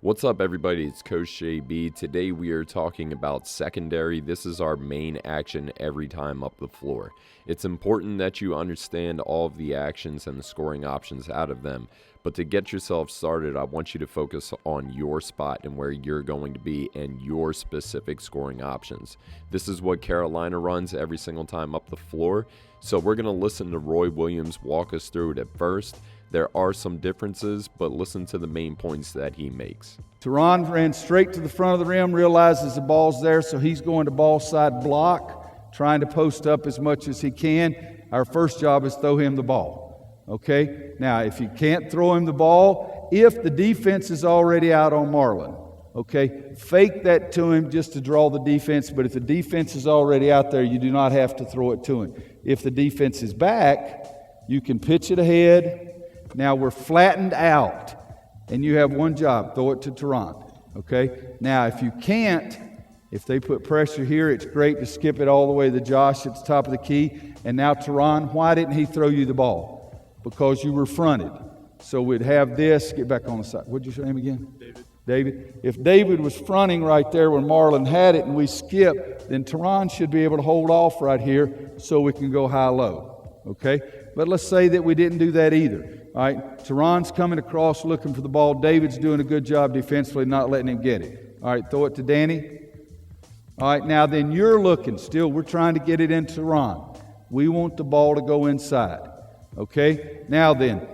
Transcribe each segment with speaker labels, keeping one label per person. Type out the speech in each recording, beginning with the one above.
Speaker 1: What's up, everybody? It's Coach JB. Today we are talking about secondary. This is our main action every time up the floor. It's important that you understand all of the actions and the scoring options out of them. But to get yourself started, I want you to focus on your spot and where you're going to be and your specific scoring options. This is what Carolina runs every single time up the floor. So we're going to listen to Roy Williams walk us through it at first. There are some differences, but listen to the main points that he makes.
Speaker 2: Teron ran straight to the front of the rim, realizes the ball's there, so he's going to ball side block, trying to post up as much as he can. Our first job is throw him the ball. Okay? Now, if you can't throw him the ball, if the defense is already out on Marlon, okay, fake that to him just to draw the defense, but if the defense is already out there, you do not have to throw it to him. If the defense is back, you can pitch it ahead. Now we're flattened out, and you have one job, throw it to Teron, okay? Now, if you can't, if they put pressure here, it's great to skip it all the way to Josh at the top of the key. And now Teron, why didn't he throw you the ball? Because you were fronted. So we'd have this, get back on the side. What'd your name again? David. If David was fronting right there when Marlon had it and we skip, then Teron should be able to hold off right here so we can go high-low, okay? But let's say that we didn't do that either. All right, Teron's coming across looking for the ball. David's doing a good job defensively, not letting him get it. All right, throw it to Danny. All right, now then you're looking. Still, we're trying to get it into Teron. We want the ball to go inside. Okay, now then,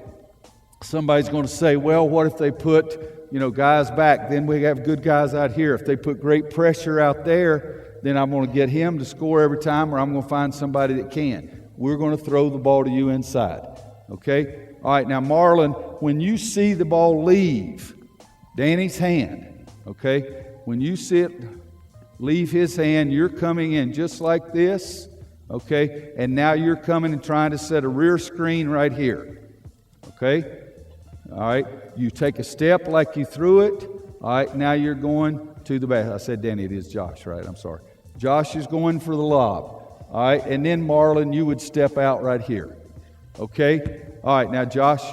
Speaker 2: somebody's going to say, well, what if they put, guys back? Then we have good guys out here. If they put great pressure out there, then I'm going to get him to score every time, or I'm going to find somebody that can. We're going to throw the ball to you inside. Okay? All right, now Marlon, when you see the ball leave Danny's hand, okay, when you see it leave his hand, you're coming in just like this, okay, and now you're coming and trying to set a rear screen right here, okay? All right, you take a step like you threw it. All right, now you're going to the back. I said Danny, it is Josh, right? I'm sorry. Josh is going for the lob. All right, and then Marlon, you would step out right here, okay? All right, now Josh,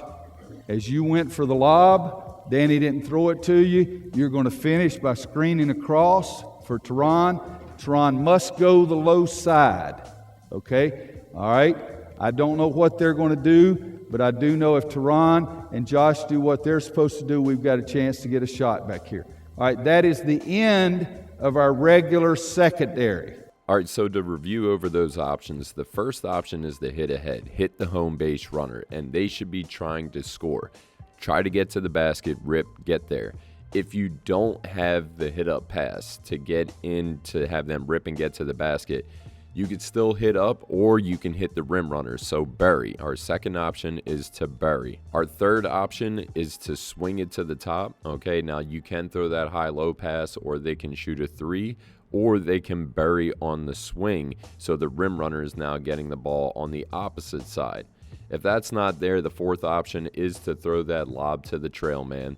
Speaker 2: as you went for the lob, Danny didn't throw it to you. You're going to finish by screening across for Teron. Teron must go the low side, okay? All right, I don't know what they're going to do, but I do know if Teron and Josh do what they're supposed to do, we've got a chance to get a shot back here. All right, that is the end of our regular secondary.
Speaker 1: All right, so to review over those options, the first option is the hit ahead, hit the home base runner, and they should be trying to score. Try to get to the basket, rip, get there. If you don't have the hit up pass to get in to have them rip and get to the basket, you could still hit up or you can hit the rim runner, so bury. Our second option is to bury. Our third option is to swing it to the top. Okay, now you can throw that high-low pass or they can shoot a three, or they can bury on the swing, so the rim runner is now getting the ball on the opposite side. If that's not there, the fourth option is to throw that lob to the trail man.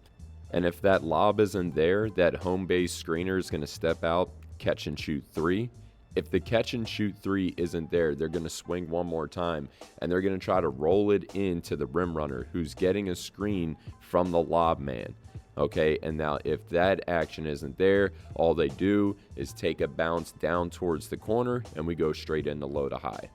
Speaker 1: And if that lob isn't there, that home base screener is going to step out, catch and shoot three. If the catch and shoot three isn't there, they're going to swing one more time, and they're going to try to roll it into the rim runner who's getting a screen from the lob man. Okay, and now if that action isn't there, all they do is take a bounce down towards the corner and we go straight into low to high.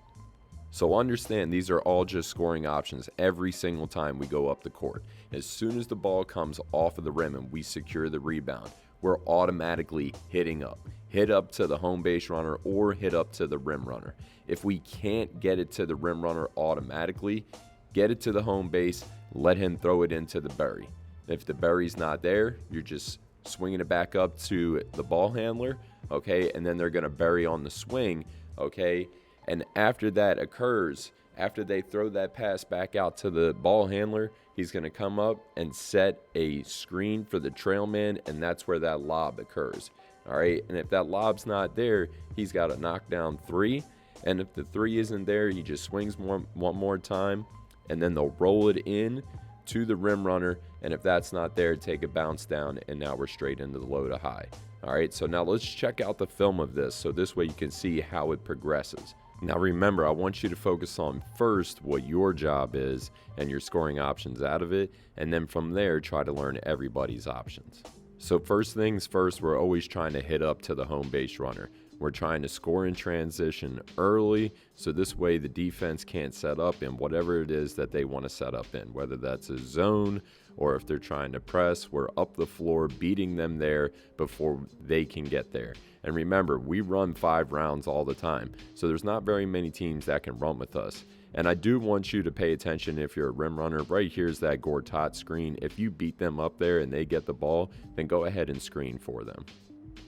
Speaker 1: So understand, these are all just scoring options every single time we go up the court. As soon as the ball comes off of the rim and we secure the rebound, we're automatically hitting up. Hit up to the home base runner or hit up to the rim runner. If we can't get it to the rim runner automatically, get it to the home base, let him throw it into the bury. If the bury's not there, you're just swinging it back up to the ball handler, okay, and then they're going to bury on the swing, okay, and after that occurs, after they throw that pass back out to the ball handler, he's going to come up and set a screen for the trail man, and that's where that lob occurs, all right, and if that lob's not there, he's got to knock down three, and if the three isn't there, he just swings one more time, and then they'll roll it in to the rim runner, and if that's not there, take a bounce down, and now we're straight into the low to high. All right, so now let's check out the film of this, so this way you can see how it progresses. Now remember, I want you to focus on first what your job is and your scoring options out of it, and then from there try to learn everybody's options. So first things first, we're always trying to hit up to the home base runner. We're trying to score in transition early, so this way the defense can't set up in whatever it is that they want to set up in, whether that's a zone or if they're trying to press, we're up the floor beating them there before they can get there. And remember, we run 5 rounds all the time, so there's not very many teams that can run with us. And I do want you to pay attention if you're a rim runner. Right here's that Gortat screen. If you beat them up there and they get the ball, then go ahead and screen for them.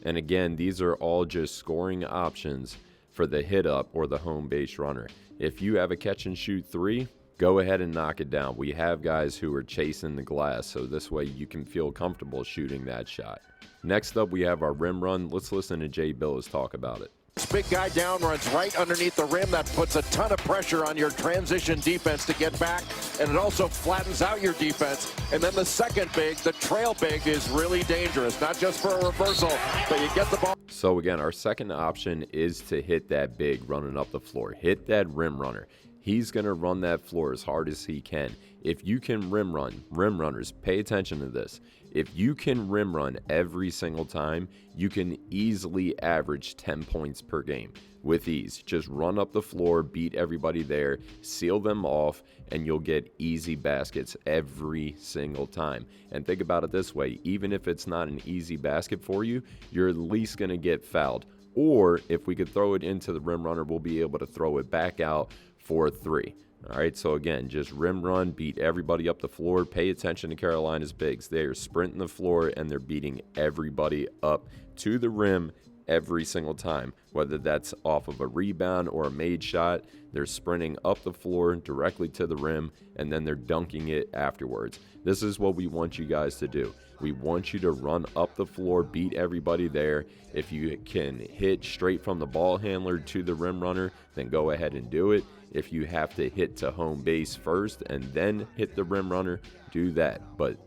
Speaker 1: And again, these are all just scoring options for the hit up or the home base runner. If you have a catch and shoot 3, go ahead and knock it down. We have guys who are chasing the glass, so this way you can feel comfortable shooting that shot. Next up, we have our rim run. Let's listen to Jay Billis talk about it.
Speaker 3: This big guy down runs right underneath the rim. That puts a ton of pressure on your transition defense to get back, and it also flattens out your defense. And then the second big, the trail big, is really dangerous, not just for a reversal, but you get the ball.
Speaker 1: So again, our second option is to hit that big running up the floor. Hit that rim runner. He's going to run that floor as hard as he can. If you can rim run, rim runners, pay attention to this. If you can rim run every single time, you can easily average 10 points per game with ease. Just run up the floor, beat everybody there, seal them off, and you'll get easy baskets every single time. And think about it this way, even if it's not an easy basket for you, you're at least going to get fouled. Or if we could throw it into the rim runner, we'll be able to throw it back out for 3. All right, so again, just rim run, beat everybody up the floor. Pay attention to Carolina's bigs. They are sprinting the floor, and they're beating everybody up to the rim every single time, whether that's off of a rebound or a made shot. They're sprinting up the floor directly to the rim, and then they're dunking it afterwards. This is what we want you guys to do. We want you to run up the floor, beat everybody there. If you can hit straight from the ball handler to the rim runner, then go ahead and do it. If you have to hit to home base first and then hit the rim runner, do that. But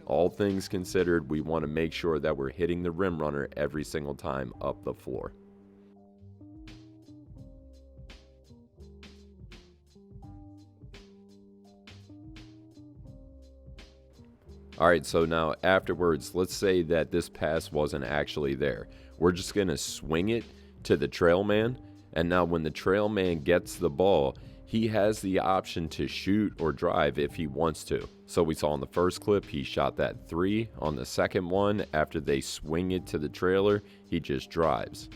Speaker 1: all things considered, we want to make sure that we're hitting the rim runner every single time up the floor. All right, so now afterwards, let's say that this pass wasn't actually there. We're just going to swing it to the trail man. And now when the trail man gets the ball, he has the option to shoot or drive if he wants to. So we saw in the first clip, he shot that 3. On the second one, after they swing it to the trailer, he just drives.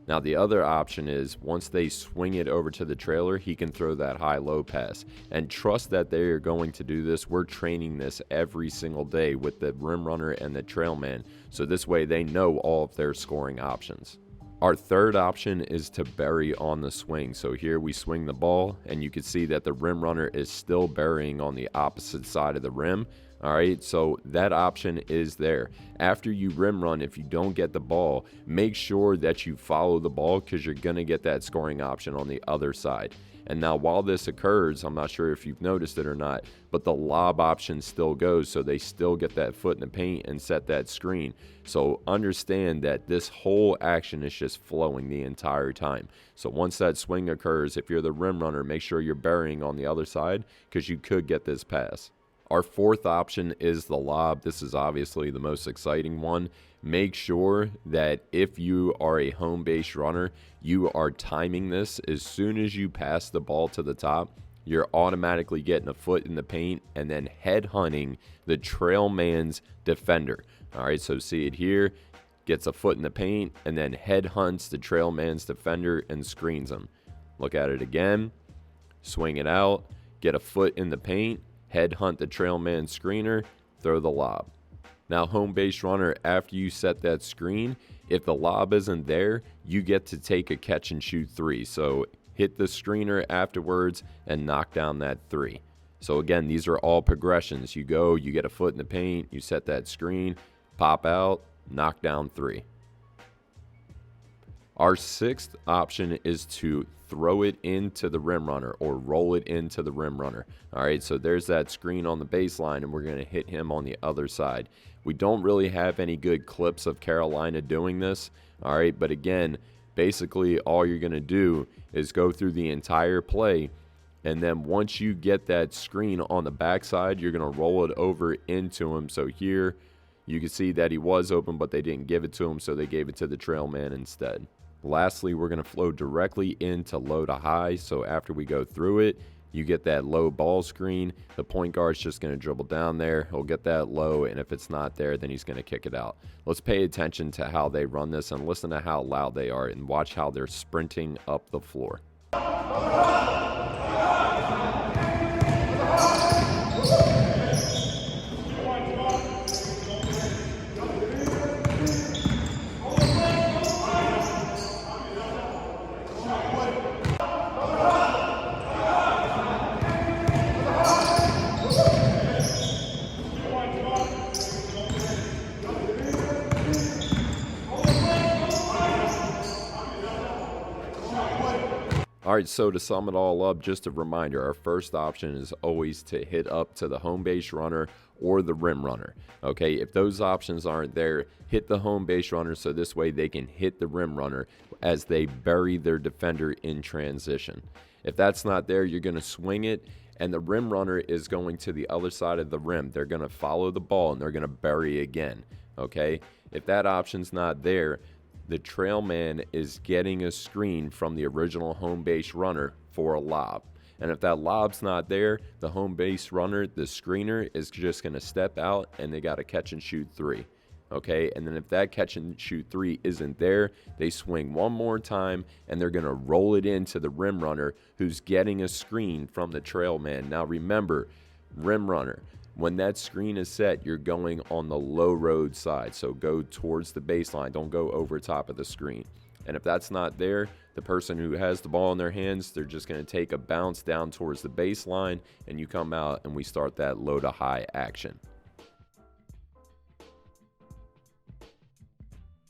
Speaker 1: Now the other option is once they swing it over to the trailer, he can throw that high-low pass. And trust that they are going to do this. We're training this every single day with the rim runner and the trail man. So this way they know all of their scoring options. Our third option is to bury on the swing. So here we swing the ball, and you can see that the rim runner is still burying on the opposite side of the rim. All right, so that option is there. After you rim run, if you don't get the ball, make sure that you follow the ball because you're going to get that scoring option on the other side. And now while this occurs, I'm not sure if you've noticed it or not, but the lob option still goes, so they still get that foot in the paint and set that screen. So understand that this whole action is just flowing the entire time. So once that swing occurs, if you're the rim runner, make sure you're burying on the other side because you could get this pass. Our fourth option is the lob. This is obviously the most exciting one. Make sure that if you are a home base runner, you are timing this. As soon as you pass the ball to the top, you're automatically getting a foot in the paint and then head hunting the trail man's defender. All right, so see it here. Gets a foot in the paint and then head hunts the trail man's defender and screens him. Look at it again. Swing it out. Get a foot in the paint. Head hunt the trail man screener, throw the lob. Now, home base runner, after you set that screen, if the lob isn't there, you get to take a catch and shoot 3. So hit the screener afterwards and knock down that 3. So again, these are all progressions. You go, you get a foot in the paint, you set that screen, pop out, knock down 3. Our sixth option is to throw it into the rim runner or roll it into the rim runner. All right, so there's that screen on the baseline, and we're going to hit him on the other side. We don't really have any good clips of Carolina doing this. All right, but again, basically all you're going to do is go through the entire play, and then once you get that screen on the backside, you're going to roll it over into him. So here, You can see that he was open, but they didn't give it to him, so they gave it to the trail man instead. Lastly, we're going to flow directly into low to high. So after we go through it, you get that low ball screen. The point guard's just going to dribble down there. He'll get that low, and if it's not there, then he's going to kick it out. Let's pay attention to how they run this and listen to how loud they are and watch how they're sprinting up the floor. All right, so to sum it all up, just a reminder, our first option is always to hit up to the home base runner or the rim runner. Okay, if those options aren't there, hit the home base runner so this way they can hit the rim runner as they bury their defender in transition. If that's not there, you're going to swing it, and the rim runner is going to the other side of the rim. They're going to follow the ball, and they're going to bury again. Okay, if that option's not there, the trail man is getting a screen from the original home base runner for a lob. And if that lob's not there, the home base runner, the screener, is just going to step out and they got to catch and shoot three. Okay, and then if that catch and shoot three isn't there, they swing one more time and they're going to roll it into the rim runner who's getting a screen from the trail man. Now remember, rim runner, when that screen is set, you're going on the low road side. So go towards the baseline. Don't go over top of the screen. And if that's not there, the person who has the ball in their hands, they're just going to take a bounce down towards the baseline, and you come out and we start that low to high action.